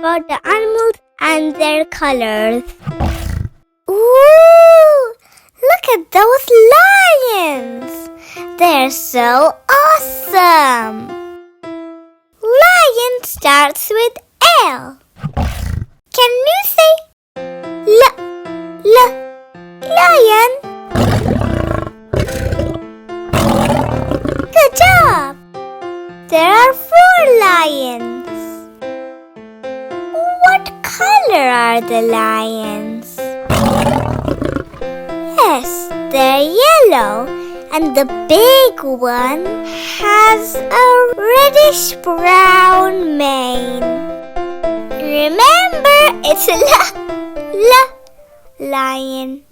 about the animals and their colors. Ooh! Look at those lions! They're so awesome! Lion starts with L. Can you say lion? Good job! There are 4 lions. What color are the lions? Yes, they're yellow, and the big one has a reddish-brown mane. Remember, it's a lion.